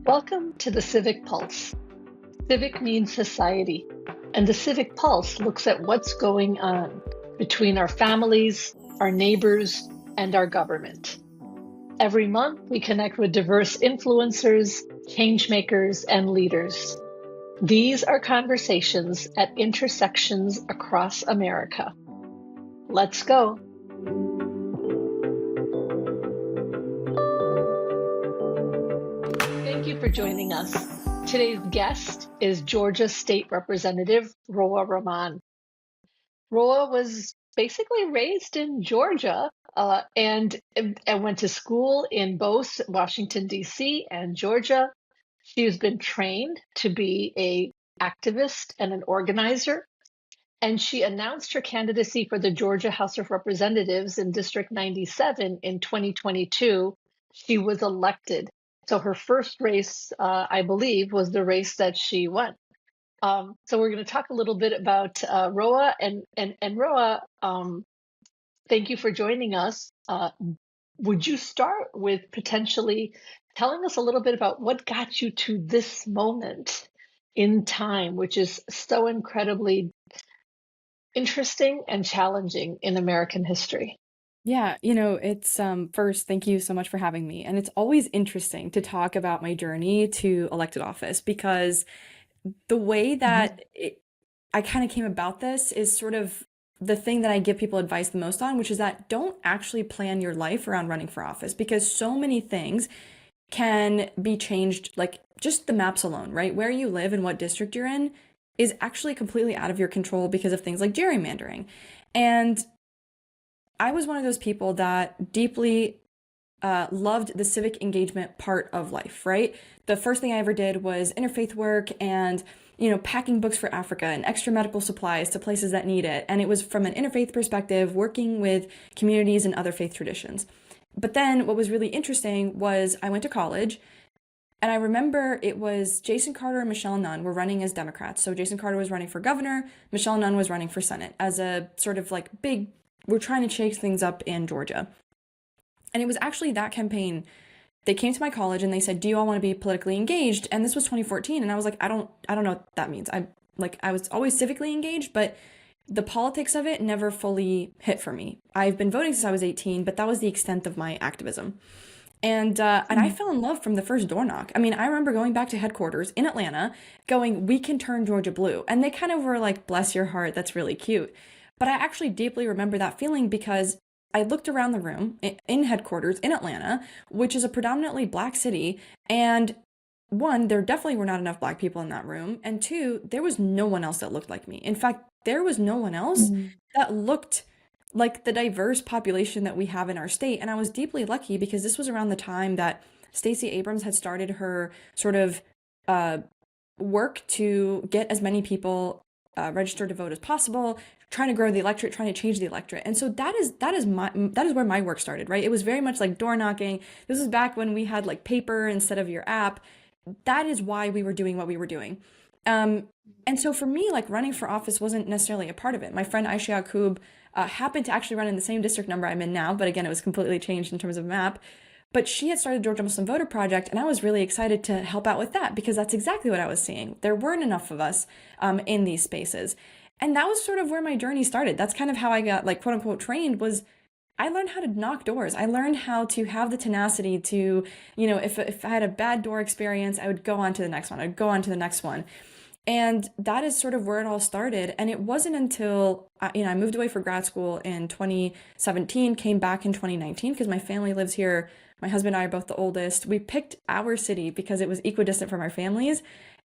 Welcome to the Civic Pulse. Civic means society, and the Civic Pulse looks at what's going on between our families, our neighbors, and our government. Every month, we connect with diverse influencers, changemakers, and leaders. These are conversations at intersections across America. Let's go. Thank you for joining us. Today's guest is Georgia State Representative Ruwa Romman. Ruwa was basically raised in Georgia and went to school in both Washington, D.C. and Georgia. She has been trained to be an activist and an organizer, and she announced her candidacy for the Georgia House of Representatives in District 97 in 2022. She was elected. So her first race, I believe, was the race that she won. So we're going to talk a little bit about Ruwa and Ruwa. Thank you for joining us. Would you start with potentially telling us a little bit about what got you to this moment in time, which is so incredibly interesting and challenging in American history? Yeah, it's first, thank you so much for having me. And it's always interesting to talk about my journey to elected office because the way that I kind of came about this is sort of the thing that I give people advice the most on, which is that don't actually plan your life around running for office because so many things can be changed, like just the maps alone, right? Where you live and what district you're in is actually completely out of your control because of things like gerrymandering. And I was one of those people that deeply loved the civic engagement part of life, right? The first thing I ever did was interfaith work and, packing books for Africa and extra medical supplies to places that need it. And it was from an interfaith perspective, working with communities and other faith traditions. But then what was really interesting was I went to college and I remember it was Jason Carter and Michelle Nunn were running as Democrats. So Jason Carter was running for governor, Michelle Nunn was running for Senate as a sort of like big, we're trying to shake things up in Georgia. And it was actually that campaign. They came to my college and they said, "Do you all want to be politically engaged?" And this was 2014. And I was like, I don't know what that means. I was always civically engaged, but the politics of it never fully hit for me. I've been voting since I was 18, but that was the extent of my activism. And I fell in love from the first door knock. I mean, I remember going back to headquarters in Atlanta going, "We can turn Georgia blue." And they kind of were like, "Bless your heart, that's really cute." But I actually deeply remember that feeling because I looked around the room in headquarters in Atlanta, which is a predominantly Black city. And one, there definitely were not enough Black people in that room. And two, there was no one else that looked like me. In fact, there was no one else that looked like the diverse population that we have in our state. And I was deeply lucky because this was around the time that Stacey Abrams had started her sort of work to get as many people registered to vote as possible, trying to grow the electorate, trying to change the electorate. And so that is where my work started, right? It was very much like door knocking. This was back when we had like paper instead of your app. That is why we were doing what we were doing. And so for me, like running for office wasn't necessarily a part of it. My friend Aisha Yaqub happened to actually run in the same district number I'm in now, but again, it was completely changed in terms of map. But she had started Georgia Muslim Voter Project, and I was really excited to help out with that because that's exactly what I was seeing. There weren't enough of us in these spaces. And that was sort of where my journey started. That's kind of how I got like quote unquote trained was I learned how to knock doors. I learned how to have the tenacity to, if I had a bad door experience, I would go on to the next one. I'd go on to the next one. And that is sort of where it all started. And it wasn't until, I moved away for grad school in 2017, came back in 2019 because my family lives here. My husband and I are both the oldest. We picked our city because it was equidistant from our families.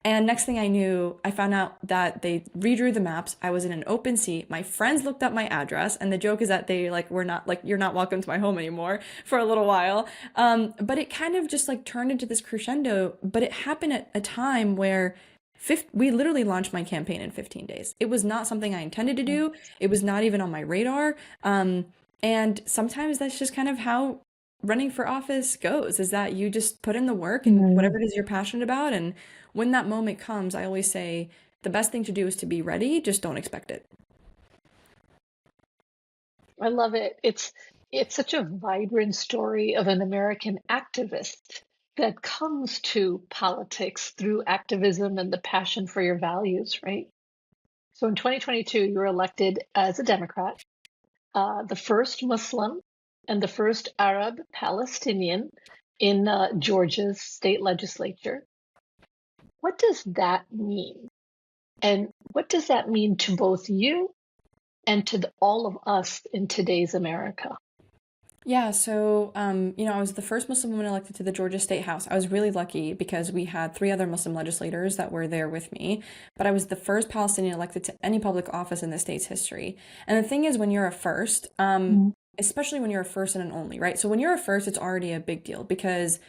And next thing I knew, I found out that they redrew the maps. I was in an open seat. My friends looked up my address. And the joke is that they were not like, "You're not welcome to my home anymore" for a little while. But it kind of just like turned into this crescendo. But it happened at a time where we literally launched my campaign in 15 days. It was not something I intended to do. It was not even on my radar. And sometimes that's just kind of how running for office goes, is that you just put in the work and whatever it is you're passionate about. And when that moment comes, I always say the best thing to do is to be ready. Just don't expect it. I love it. It's such a vibrant story of an American activist that comes to politics through activism and the passion for your values, right? So in 2022, you were elected as a Democrat, the first Muslim and the first Arab Palestinian in Georgia's state legislature. What does that mean? And what does that mean to both you and to all of us in today's America? Yeah, so I was the first Muslim woman elected to the Georgia State House. I was really lucky because we had three other Muslim legislators that were there with me, but I was the first Palestinian elected to any public office in the state's history. And the thing is, when you're a first, especially when you're a first and an only, right? So when you're a first, it's already a big deal because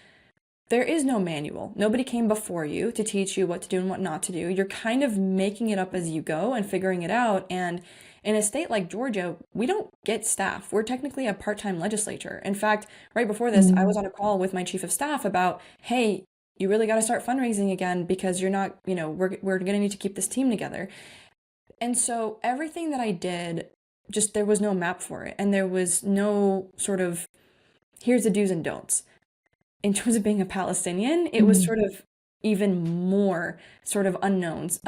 there is no manual. Nobody came before you to teach you what to do and what not to do. You're kind of making it up as you go and figuring it out. And in a state like Georgia, we don't get staff. We're technically a part-time legislature. In fact, right before this, I was on a call with my chief of staff about, hey, you really got to start fundraising again because you're not, we're going to need to keep this team together. And so everything that I did, just there was no map for it. And there was no sort of, here's the do's and don'ts. In terms of being a Palestinian, it was sort of even more sort of unknowns.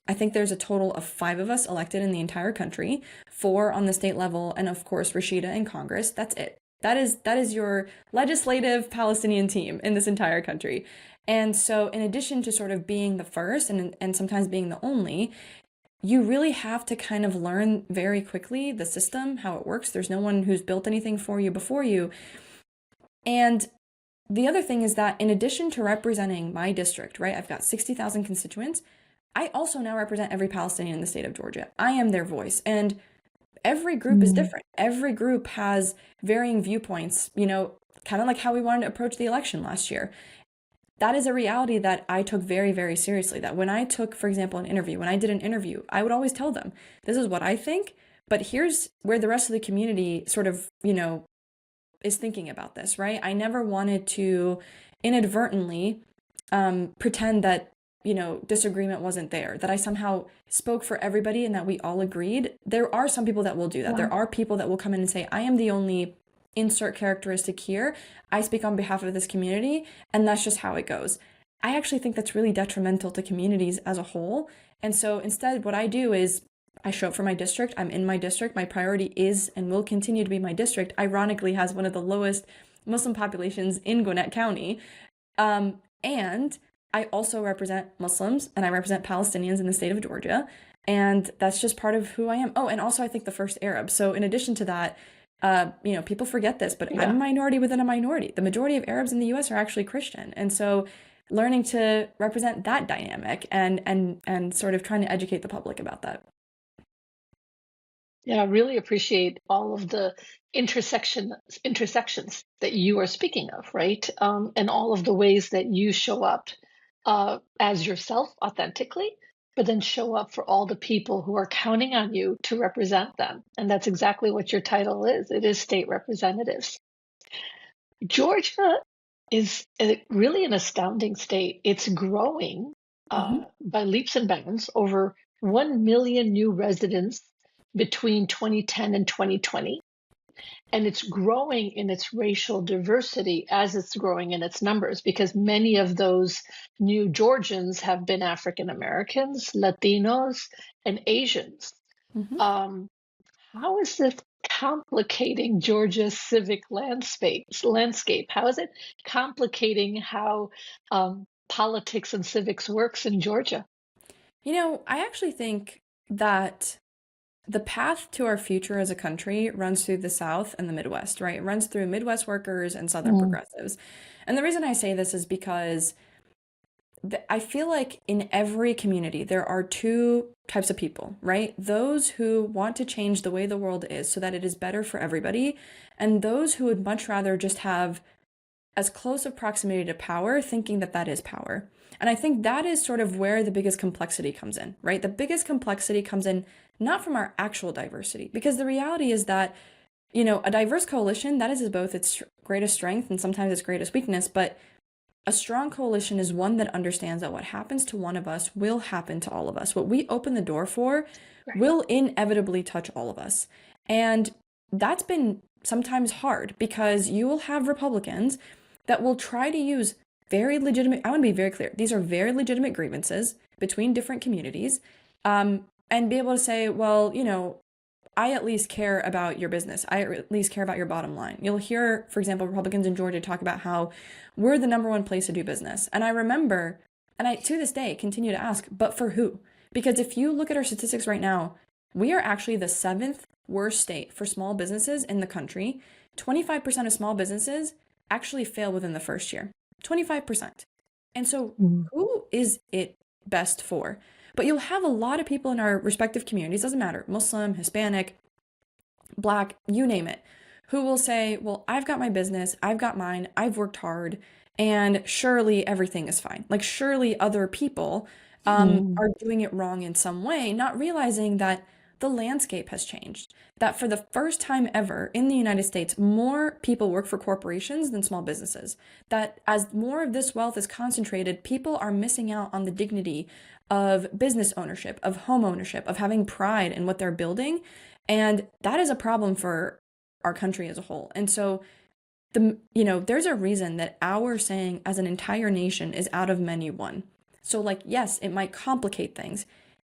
I think there's a total of 5 of us elected in the entire country, 4 on the state level, and of course, Rashida in Congress. That's it. That is your legislative Palestinian team in this entire country. And so in addition to sort of being the first and sometimes being the only, you really have to kind of learn very quickly the system, how it works. There's no one who's built anything for you before you. And the other thing is that in addition to representing my district, right, I've got 60,000 constituents, I also now represent every Palestinian in the state of Georgia. I am their voice. And every group is different. Every group has varying viewpoints, kind of like how we wanted to approach the election last year. That is a reality that I took very, very seriously. That when I took, for example, when I did an interview, I would always tell them, this is what I think, but here's where the rest of the community sort of, is thinking about this, right? I never wanted to inadvertently pretend that, disagreement wasn't there, that I somehow spoke for everybody and that we all agreed. There are some people that will do that. Wow. There are people that will come in and say, I am the only insert characteristic here. I speak on behalf of this community, and that's just how it goes. I actually think that's really detrimental to communities as a whole. And so instead, what I do is I show up for my district. I'm in my district. My priority is and will continue to be my district. Ironically, has one of the lowest Muslim populations in Gwinnett County. And I also represent Muslims and I represent Palestinians in the state of Georgia. And that's just part of who I am. Oh, and also I think the first Arab. So in addition to that, people forget this, but I'm a minority within a minority. The majority of Arabs in the US are actually Christian. And so learning to represent that dynamic and sort of trying to educate the public about that. Yeah, I really appreciate all of the intersections that you are speaking of, right? And all of the ways that you show up as yourself authentically, but then show up for all the people who are counting on you to represent them. And that's exactly what your title is. It is state representatives. Georgia is really an astounding state. It's growing by leaps and bounds, over 1 million new residents between 2010 and 2020. And it's growing in its racial diversity as it's growing in its numbers, because many of those new Georgians have been African Americans, Latinos, and Asians. How is this complicating Georgia's civic landscape? How is it complicating how politics and civics works in Georgia? I actually think that the path to our future as a country runs through the South and the Midwest, right? It runs through Midwest workers and Southern progressives. And the reason I say this is because I feel like in every community, there are 2 types of people, right? Those who want to change the way the world is so that it is better for everybody, and those who would much rather just have as close of proximity to power, thinking that that is power. And I think that is sort of where the biggest complexity comes in, right? The biggest complexity comes in not from our actual diversity, because the reality is that, a diverse coalition, that is both its greatest strength and sometimes its greatest weakness, but a strong coalition is one that understands that what happens to one of us will happen to all of us. What we open the door for will inevitably touch all of us. And that's been sometimes hard, because you will have Republicans that will try to use very legitimate, I want to be very clear, these are very legitimate grievances between different communities, and be able to say, well, I at least care about your business. I at least care about your bottom line. You'll hear, for example, Republicans in Georgia talk about how we're the number one place to do business. And I remember, and I to this day continue to ask, but for who? Because if you look at our statistics right now, we are actually the 7th worst state for small businesses in the country. 25% of small businesses actually fail within the first year. 25%. And so who is it best for? But you'll have a lot of people in our respective communities, doesn't matter, Muslim, Hispanic, Black, you name it, who will say, well, I've got my business, I've got mine, I've worked hard, and surely everything is fine. Like, surely other people are doing it wrong in some way, not realizing that the landscape has changed. That for the first time ever in the United States, more people work for corporations than small businesses. That as more of this wealth is concentrated, people are missing out on the dignity of business ownership, of home ownership, of having pride in what they're building. And that is a problem for our country as a whole. And so there's a reason that our saying as an entire nation is out of many one. So like, yes, it might complicate things.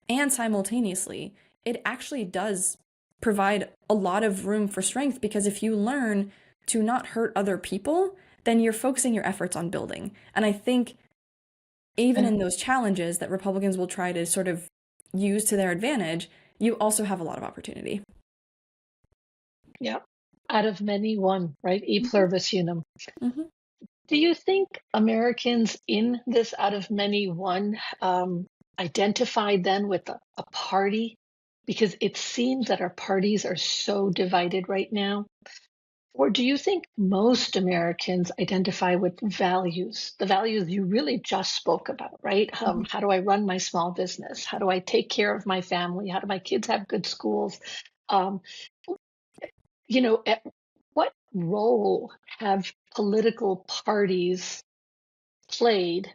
And simultaneously, it actually does provide a lot of room for strength, because if you learn to not hurt other people, then you're focusing your efforts on building. And I think even in those challenges that Republicans will try to sort of use to their advantage, you also have a lot of opportunity. Yeah. Out of many, one, right? E pluribus unum. Do you think Americans in this out of many, one identify then with a party? Because it seems that our parties are so divided right now. Or do you think most Americans identify with values, the values you really just spoke about, right? How do I run my small business? How do I take care of my family? How do my kids have good schools? What role have political parties played?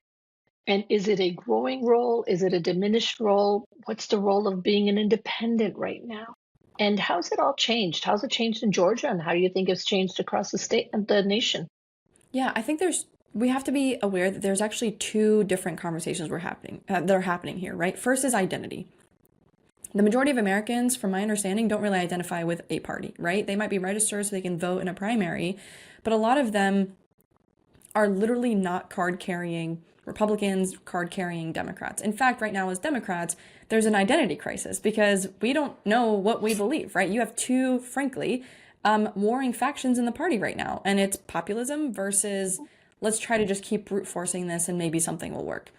And is it a growing role? Is it a diminished role? What's the role of being an independent right now? And how's it all changed? How's it changed in Georgia? And how do you think it's changed across the state and the nation? Yeah, I think we have to be aware that there's actually two different conversations that are happening here, right? First is identity. The majority of Americans, from my understanding, don't really identify with a party, right? They might be registered so they can vote in a primary, but a lot of them are literally not card-carrying Republicans, card-carrying Democrats. In fact, right now as Democrats, there's an identity crisis because we don't know what we believe, right? You have two, frankly, warring factions in the party right now, and it's populism versus let's try to just keep brute forcing this and maybe something will work.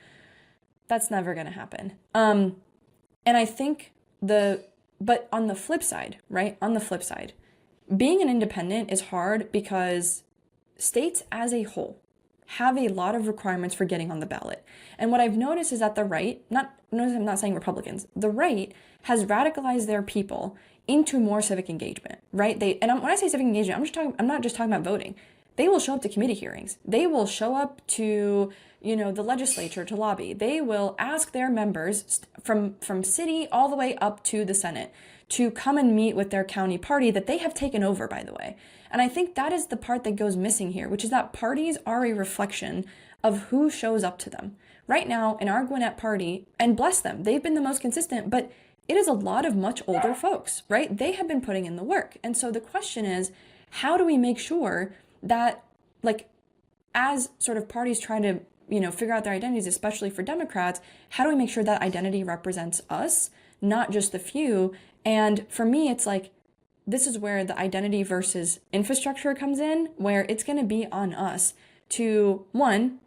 That's never going to happen. And I think but on the flip side, right? On the flip side, being an independent is hard because states as a whole have a lot of requirements for getting on the ballot. And what I've noticed is that the right, I'm not saying Republicans, the right has radicalized their people into more civic engagement, right? When I say civic engagement, I'm not just talking about voting. They will show up to committee hearings. They will show up to, the legislature to lobby. They will ask their members from city all the way up to the Senate to come and meet with their county party that they have taken over, by the way. And I think that is the part that goes missing here, which is that parties are a reflection of who shows up to them. Right now, in our Gwinnett party, and bless them, they've been the most consistent, but it is a lot of much older folks, right? They have been putting in the work. And so the question is, how do we make sure that, as sort of parties try to, figure out their identities, especially for Democrats, how do we make sure that identity represents us, not just the few? And for me, it's like, this is where the identity versus infrastructure comes in, where it's going to be on us to, one,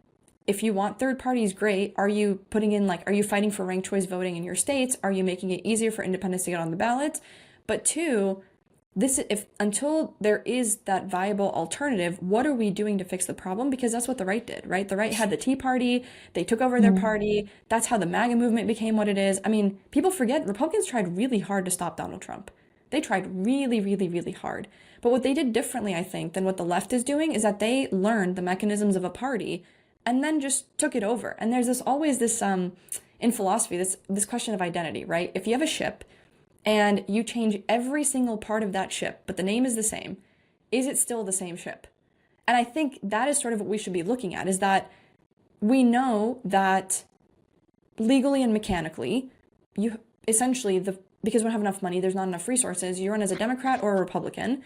if you want third parties, great. Are you are you fighting for ranked choice voting in your states? Are you making it easier for independents to get on the ballot? But two, until there is that viable alternative, what are we doing to fix the problem? Because that's what the right did, right? The right had the Tea Party, they took over their party. That's how the MAGA movement became what it is. I mean, people forget Republicans tried really hard to stop Donald Trump. They tried really, really, really hard. But what they did differently, I think, than what the left is doing is that they learned the mechanisms of a party and then just took it over. And there's always this in philosophy, this question of identity, right? If you have a ship and you change every single part of that ship, but the name is the same, is it still the same ship? And I think that is sort of what we should be looking at, is that we know that legally and mechanically, you essentially, because we don't have enough money, there's not enough resources, you run as a Democrat or a Republican.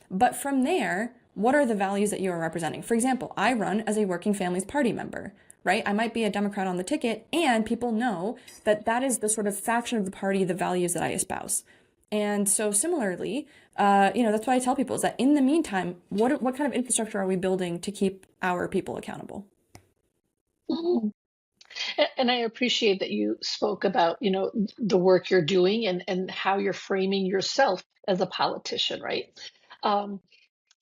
But from there, what are the values that you are representing? For example, I run as a Working Families Party member, right? I might be a Democrat on the ticket, and people know that that is the sort of faction of the party, the values that I espouse. And so similarly, that's what I tell people, is that in the meantime, what kind of infrastructure are we building to keep our people accountable? Mhm. And I appreciate that you spoke about, the work you're doing and how you're framing yourself as a politician, right? Um,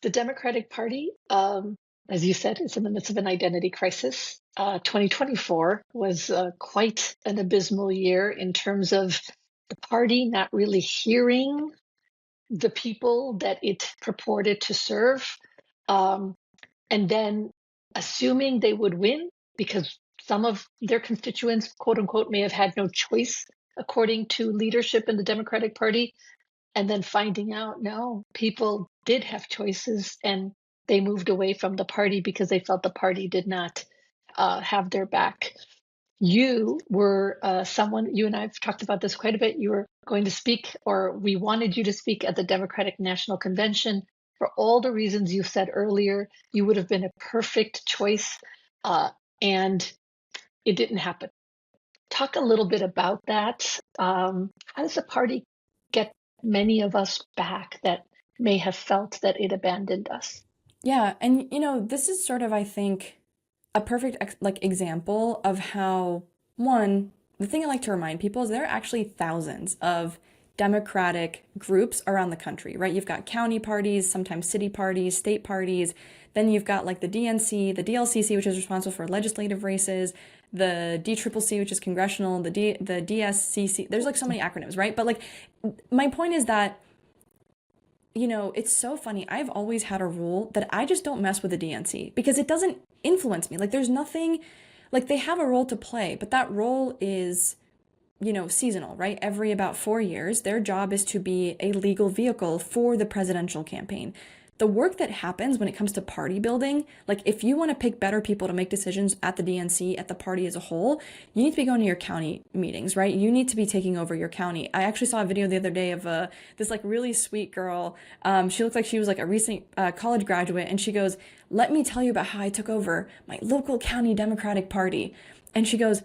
the Democratic Party, as you said, is in the midst of an identity crisis. 2024 was quite an abysmal year in terms of the party not really hearing the people that it purported to serve, um, and then assuming they would win because some of their constituents, quote unquote, may have had no choice according to leadership in the Democratic Party, and then finding out no, people did have choices and they moved away from the party because they felt the party did not have their back. You were someone, you and I have talked about this quite a bit. You were going to speak, or we wanted you to speak at the Democratic National Convention. For all the reasons you said earlier, you would have been a perfect choice, and it didn't happen. Talk a little bit about that. How does the party get many of us back that may have felt that it abandoned us? Yeah, and this is sort of, I think, a perfect example of how, one, the thing I like to remind people is there are actually thousands of democratic groups around the country, right? You've got county parties, sometimes city parties, state parties. Then you've got like the DNC, the DLCC, which is responsible for legislative races, the DCCC, which is congressional, the DSCC. There's like so many acronyms, right? But like, my point is that it's so funny. I've always had a rule that I just don't mess with the DNC because it doesn't influence me. Like, there's nothing, like, they have a role to play, but that role is, seasonal, right? Every about 4 years, their job is to be a legal vehicle for the presidential campaign. The work that happens when it comes to party building, like if you want to pick better people to make decisions at the DNC, at the party as a whole, you need to be going to your county meetings, right? You need to be taking over your county. I actually saw a video the other day of this like really sweet girl. She looked like she was like a recent college graduate, and she goes, "Let me tell you about how I took over my local county Democratic Party." And she goes,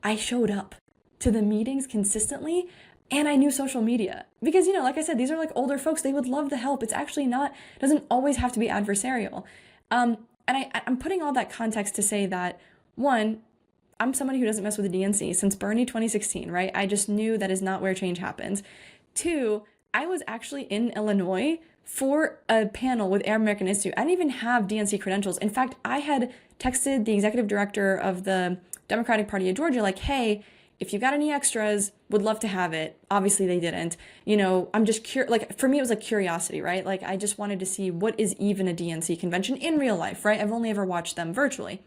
"I showed up to the meetings consistently, and I knew social media." Because, like I said, these are like older folks. They would love the help. It's actually not, doesn't always have to be adversarial. And I'm putting all that context to say that, one, I'm somebody who doesn't mess with the DNC since Bernie 2016, right? I just knew that is not where change happens. Two, I was actually in Illinois for a panel with Arab American Institute. I didn't even have DNC credentials. In fact, I had texted the executive director of the Democratic Party of Georgia, like, "Hey, if you got any extras, would love to have it." Obviously they didn't. I'm just curious. Like, for me, it was like curiosity, right? Like, I just wanted to see what is even a DNC convention in real life, right? I've only ever watched them virtually.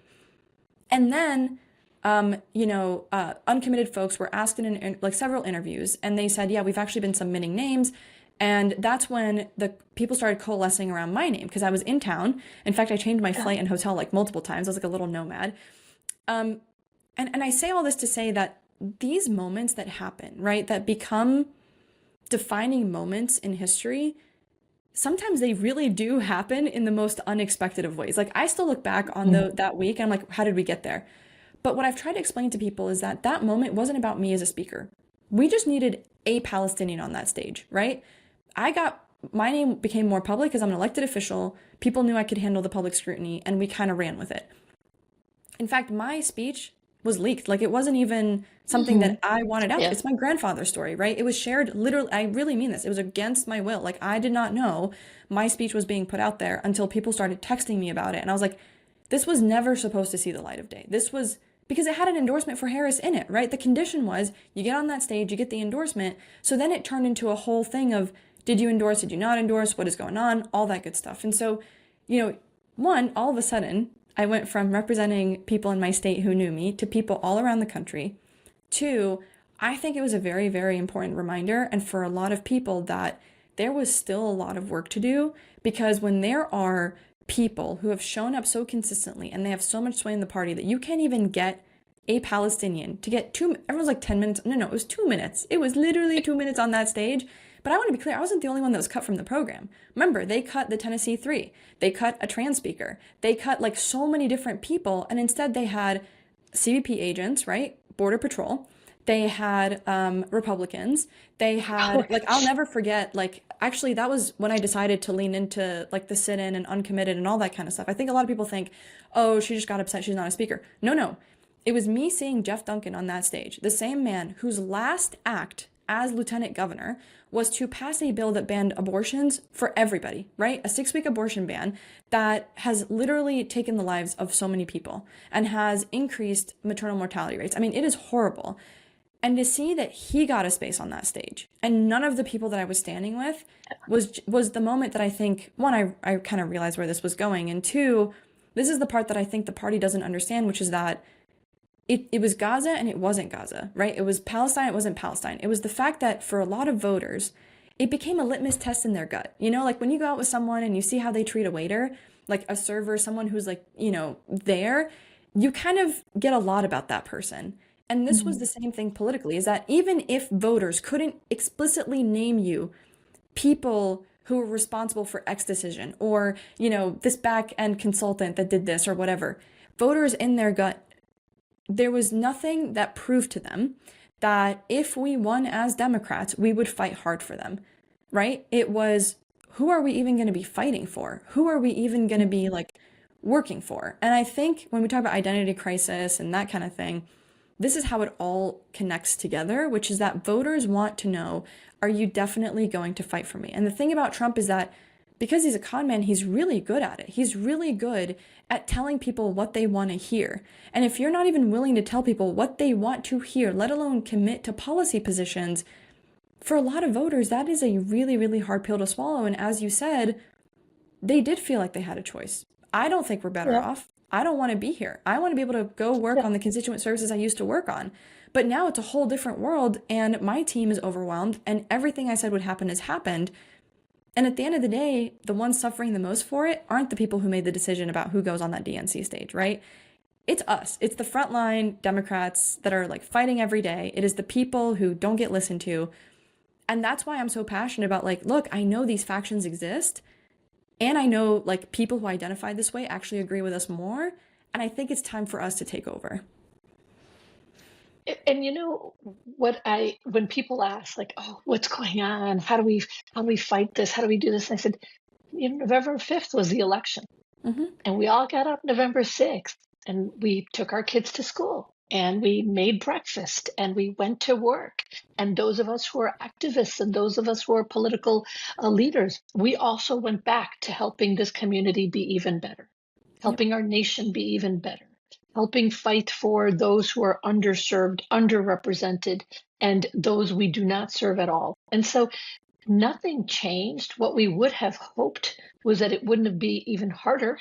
And then, uncommitted folks were asked in like several interviews, and they said, "Yeah, we've actually been submitting names." And that's when the people started coalescing around my name because I was in town. In fact, I changed my flight and hotel like multiple times. I was like a little nomad. And I say all this to say that these moments that happen, right, that become defining moments in history, sometimes they really do happen in the most unexpected of ways. Like, I still look back on that week and I'm like, how did we get there? But what I've tried to explain to people is that that moment wasn't about me as a speaker. We just needed a Palestinian on that stage, right? My name became more public because I'm an elected official. People knew I could handle the public scrutiny, and we kind of ran with it. In fact, my speech was leaked. Like, it wasn't even something that I wanted out. Yeah. It's my grandfather's story, right? It was shared literally. I really mean this. It was against my will. Like, I did not know my speech was being put out there until people started texting me about it. And I was like, this was never supposed to see the light of day. This was because it had an endorsement for Harris in it, right? The condition was you get on that stage, you get the endorsement. So then it turned into a whole thing of, did you endorse? Did you not endorse? What is going on? All that good stuff. And so, one, all of a sudden, I went from representing people in my state who knew me to people all around the country. Two, I think it was a very, very important reminder, and for a lot of people, that there was still a lot of work to do, because when there are people who have shown up so consistently and they have so much sway in the party that you can't even get a Palestinian to get everyone's like 10 minutes. No, it was 2 minutes. It was literally 2 minutes on that stage. But I want to be clear, I wasn't the only one that was cut from the program. Remember, they cut the Tennessee 3. They cut a trans speaker. They cut like so many different people. And instead they had CBP agents, right? Border Patrol. They had Republicans. They had, like, I'll never forget, like, actually, that was when I decided to lean into, like, the sit-in and uncommitted and all that kind of stuff. I think a lot of people think, oh, she just got upset, she's not a speaker. No. It was me seeing Jeff Duncan on that stage, the same man whose last act as lieutenant governor was to pass a bill that banned abortions for everybody, right? A 6-week abortion ban that has literally taken the lives of so many people and has increased maternal mortality rates. I mean, it is horrible. And to see that he got a space on that stage and none of the people that I was standing with was the moment that I think, one, I kind of realized where this was going. And two, this is the part that I think the party doesn't understand, which is that it was Gaza and it wasn't Gaza, right? It was Palestine, it wasn't Palestine. It was the fact that for a lot of voters, it became a litmus test in their gut. You know, like when you go out with someone and you see how they treat a waiter, like a server, someone who's like, you know, there, you kind of get a lot about that person. And this was the same thing politically, is that even if voters couldn't explicitly name you people who were responsible for X decision or, you know, this back end consultant that did this or whatever, voters in their gut, there was nothing that proved to them that if we won as Democrats, we would fight hard for them, right? It was, who are we even going to be fighting for? Who are we even going to be like working for? And I think when we talk about identity crisis and that kind of thing, this is how it all connects together, which is that voters want to know, are you definitely going to fight for me? And the thing about Trump is that because he's a con man, he's really good at it. He's really good at telling people what they want to hear. And if you're not even willing to tell people what they want to hear, let alone commit to policy positions, for a lot of voters, that is a really, really hard pill to swallow. And as you said, they did feel like they had a choice. I don't think we're better off. I don't want to be here. I want to be able to go work on the constituent services I used to work on. But now it's a whole different world and my team is overwhelmed and everything I said would happen has happened. And at the end of the day, the ones suffering the most for it aren't the people who made the decision about who goes on that DNC stage, right? It's us. It's the frontline Democrats that are like fighting every day. It is the people who don't get listened to. And that's why I'm so passionate about like, look, I know these factions exist. And I know like people who identify this way actually agree with us more. And I think it's time for us to take over. And you know when people ask like, oh, what's going on? How do we fight this? How do we do this? And I said, you know, November 5th was the election. And we all got up November 6th and we took our kids to school and we made breakfast and we went to work. And those of us who are activists and those of us who are political leaders, we also went back to helping this community be even better, helping our nation be even better, helping fight for those who are underserved, underrepresented, and those we do not serve at all. And so nothing changed. What we would have hoped was that it wouldn't be even harder.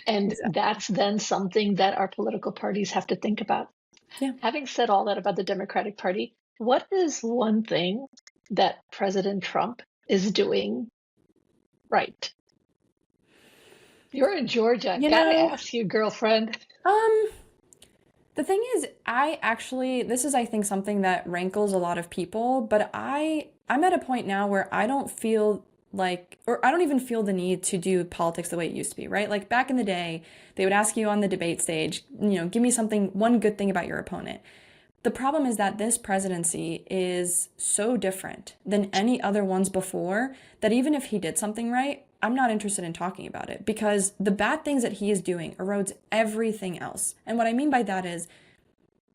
And that's then something that our political parties have to think about. Having said all that about the Democratic Party, what is one thing that President Trump is doing right? You're in Georgia. Gotta ask you, girlfriend. The thing is, this is, I think, something that rankles a lot of people, but I'm at a point now where I don't feel like, or I don't even feel the need to do politics the way it used to be, right? Like back in the day, they would ask you on the debate stage, you know, give me one good thing about your opponent. The problem is that this presidency is so different than any other ones before that even if he did something right, I'm not interested in talking about it because the bad things that he is doing erodes everything else. And what I mean by that is,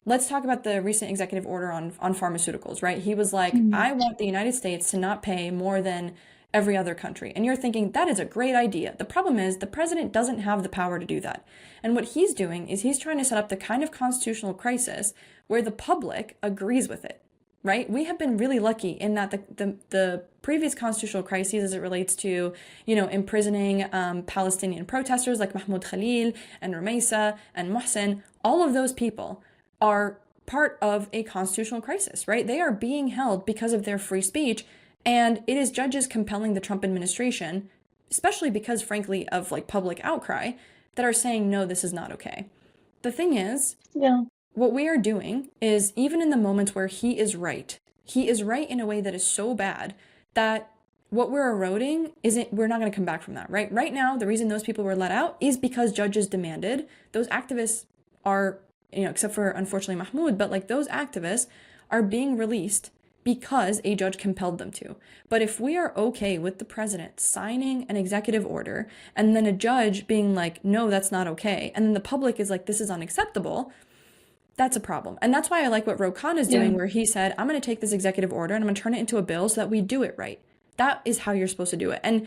let's talk about the recent executive order on pharmaceuticals, right? He was like, I want the United States to not pay more than every other country. And you're thinking, that is a great idea. The problem is the president doesn't have the power to do that. And what he's doing is he's trying to set up the kind of constitutional crisis where the public agrees with it, right? We have been really lucky in that the previous constitutional crises as it relates to, you know, imprisoning Palestinian protesters like Mahmoud Khalil and Rumaisa and Mohsen, all of those people are part of a constitutional crisis, right? They are being held because of their free speech. And it is judges compelling the Trump administration especially because, frankly, of like public outcry, that are saying, no, this is not okay. The thing is, Yeah. what we are doing is, even in the moments where he is right in a way that is so bad that what we're eroding isn't, we're not going to come back from that, right? Right now, the reason those people were let out is because judges demanded. Those activists are, except for unfortunately Mahmoud, but like those activists are being released because a judge compelled them to. But if we are okay with the president signing an executive order and then a judge being like, no, that's not okay, and then the public is like, this is unacceptable, that's a problem. And that's why I like what Rokan is doing, where he said, I'm going to take this executive order and I'm going to turn it into a bill so that we do it right. That is how you're supposed to do it. And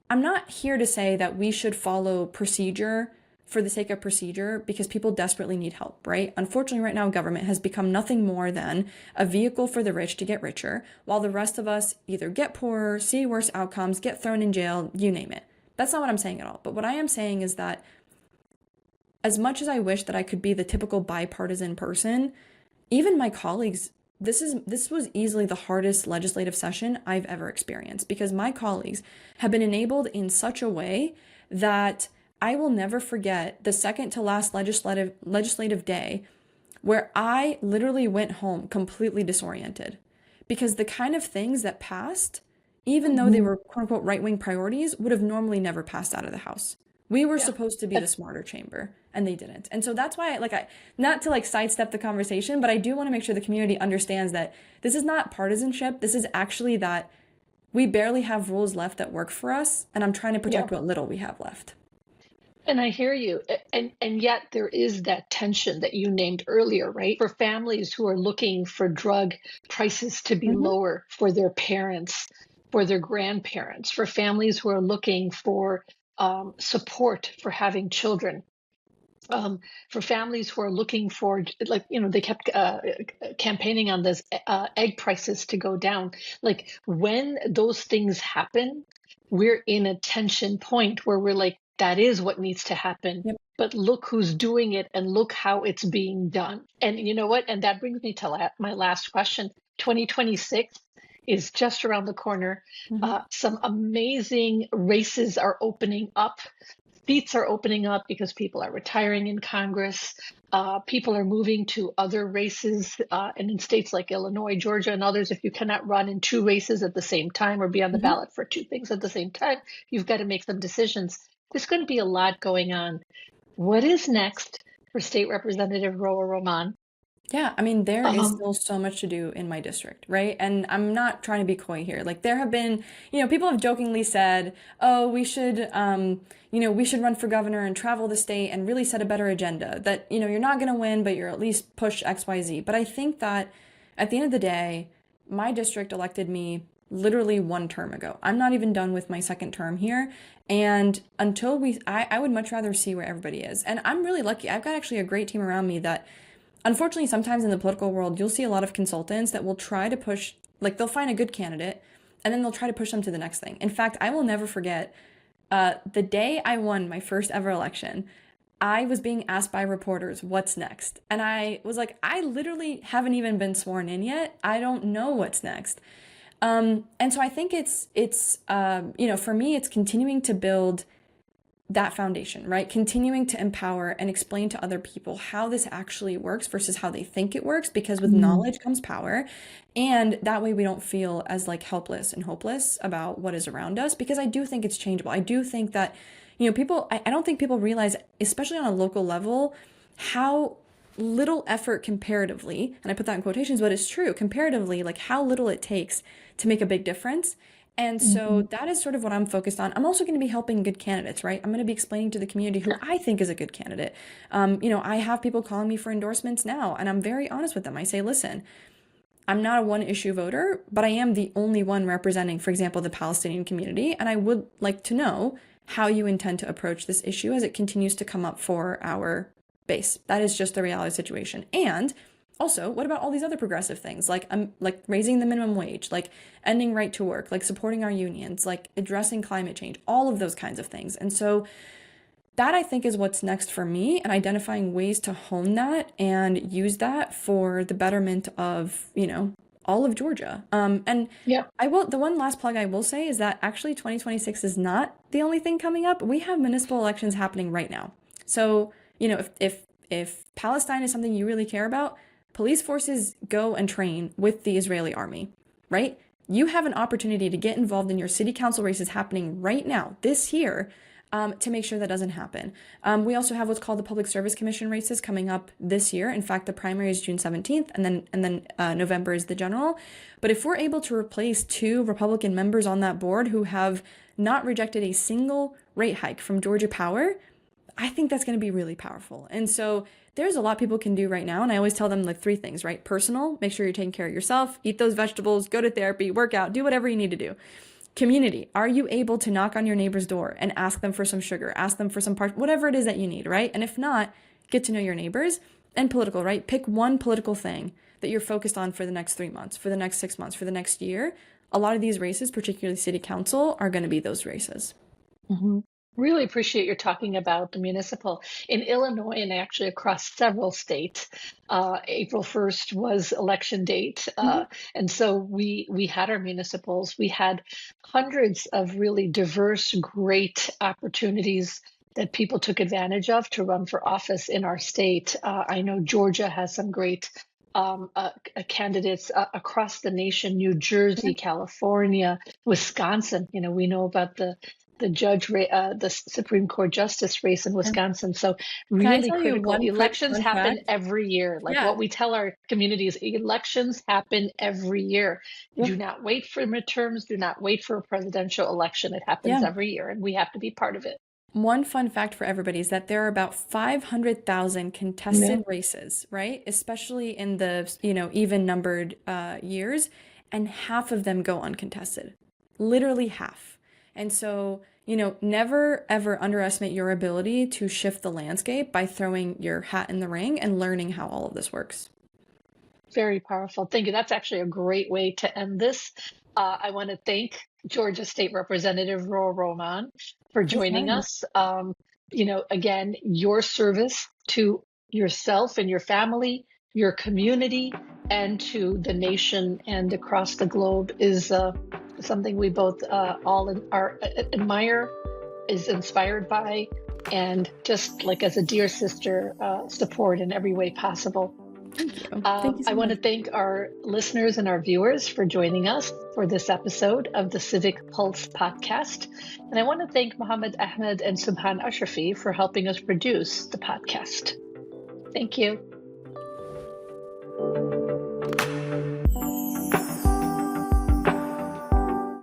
I'm not here to say that we should follow procedure for the sake of procedure because people desperately need help, right? Unfortunately, right now, government has become nothing more than a vehicle for the rich to get richer, while the rest of us either get poorer, see worse outcomes, get thrown in jail, you name it. That's not what I'm saying at all. But what I am saying is that as much as I wish that I could be the typical bipartisan person, even my colleagues, this was easily the hardest legislative session I've ever experienced, because my colleagues have been enabled in such a way that I will never forget the second to last legislative day where I literally went home completely disoriented, because the kind of things that passed, even though they were quote unquote right-wing priorities, would have normally never passed out of the House. We were supposed to be the smarter chamber, and they didn't. And so that's why I not to like sidestep the conversation, but I do want to make sure the community understands that this is not partisanship. This is actually that we barely have rules left that work for us, and I'm trying to protect what little we have left. And I hear you. And yet there is that tension that you named earlier, right? For families who are looking for drug prices to be lower for their parents, for their grandparents, for families who are looking for support for having children, for families who are looking for, like, they kept campaigning on this egg prices to go down. Like, when those things happen, we're in a tension point where we're like, that is what needs to happen. Yep. But look who's doing it and look how it's being done. And you know what? And that brings me to my last question. 2026 is just around the corner. Some amazing races are opening up. Seats are opening up because people are retiring in Congress. People are moving to other races. And in states like Illinois, Georgia, and others, if you cannot run in two races at the same time or be on the ballot for two things at the same time, you've got to make some decisions. There's going to be a lot going on. What is next for State Representative Ruwa Romman? Yeah, I mean, there is still so much to do in my district, right? And I'm not trying to be coy here. Like, there have been, people have jokingly said, oh, we should run for governor and travel the state and really set a better agenda, that, you're not going to win, but you're at least push XYZ. But I think that at the end of the day, my district elected me literally one term ago. I'm not even done with my second term here. And until I would much rather see where everybody is. And I'm really lucky. I've got actually a great team around me that, unfortunately, sometimes in the political world, you'll see a lot of consultants that will try to push, like, they'll find a good candidate and then they'll try to push them to the next thing. In fact, I will never forget the day I won my first ever election, I was being asked by reporters, what's next? And I was like, I literally haven't even been sworn in yet. I don't know what's next. And so I think it's for me, it's continuing to build that foundation, right? Continuing to empower and explain to other people how this actually works versus how they think it works, because with knowledge comes power. And that way we don't feel as like helpless and hopeless about what is around us, because I do think it's changeable. I do think that, I don't think people realize, especially on a local level, how little effort comparatively, and I put that in quotations, but it's true, comparatively, like how little it takes to make a big difference. And so that is sort of what I'm focused on. I'm also going to be helping good candidates, right? I'm going to be explaining to the community who I think is a good candidate. I have people calling me for endorsements now, and I'm very honest with them. I say, listen, I'm not a one issue voter, but I am the only one representing, for example, the Palestinian community. And I would like to know how you intend to approach this issue as it continues to come up for our base. That is just the reality situation. And also, what about all these other progressive things, like raising the minimum wage, like ending right to work, like supporting our unions, like addressing climate change, all of those kinds of things. And so that, I think, is what's next for me, and identifying ways to hone that and use that for the betterment of, all of Georgia. And Yeah. the one last plug I will say is that actually 2026 is not the only thing coming up. We have municipal elections happening right now. So, if Palestine is something you really care about, police forces go and train with the Israeli army, right? You have an opportunity to get involved in your city council races happening right now, this year, to make sure that doesn't happen. We also have what's called the Public Service Commission races coming up this year. In fact, the primary is June 17th, and then November is the general. But if we're able to replace 2 Republican members on that board who have not rejected a single rate hike from Georgia Power, I think that's going to be really powerful. And so there's a lot people can do right now. And I always tell them like 3 things, right? Personal, make sure you're taking care of yourself, eat those vegetables, go to therapy, work out, do whatever you need to do. Community, are you able to knock on your neighbor's door and ask them for some sugar, ask them for some part, whatever it is that you need, right? And if not, get to know your neighbors. And political, right? Pick one political thing that you're focused on for the next 3 months, for the next 6 months, for the next year. A lot of these races, particularly city council, are going to be those races. Mm-hmm. Really appreciate your talking about the municipal. In Illinois and actually across several states, April 1st was election date. And so we had our municipals. We had hundreds of really diverse, great opportunities that people took advantage of to run for office in our state. I know Georgia has some great candidates across the nation, New Jersey, California, Wisconsin. We know about the Supreme Court justice race in Wisconsin. So really critical. Elections happen every year. Like what we tell our communities, elections happen every year. Do not wait for midterms. Do not wait for a presidential election. It happens every year, and we have to be part of it. One fun fact for everybody is that there are about 500,000 contested races, right? Especially in the, even numbered years, and half of them go uncontested. Literally half. And so, never ever underestimate your ability to shift the landscape by throwing your hat in the ring and learning how all of this works. Very powerful. Thank you. That's actually a great way to end this. I want to thank Georgia State Representative Ruwa Romman for joining us. Again, your service to yourself and your family, your community, and to the nation and across the globe is something we both all admire, is inspired by, and just like as a dear sister, support in every way possible. Thank you. Thank you so I want to thank our listeners and our viewers for joining us for this episode of the Civic Pulse Podcast. And I want to thank Mohammed Ahmed and Subhan Ashrafi for helping us produce the podcast. Thank you.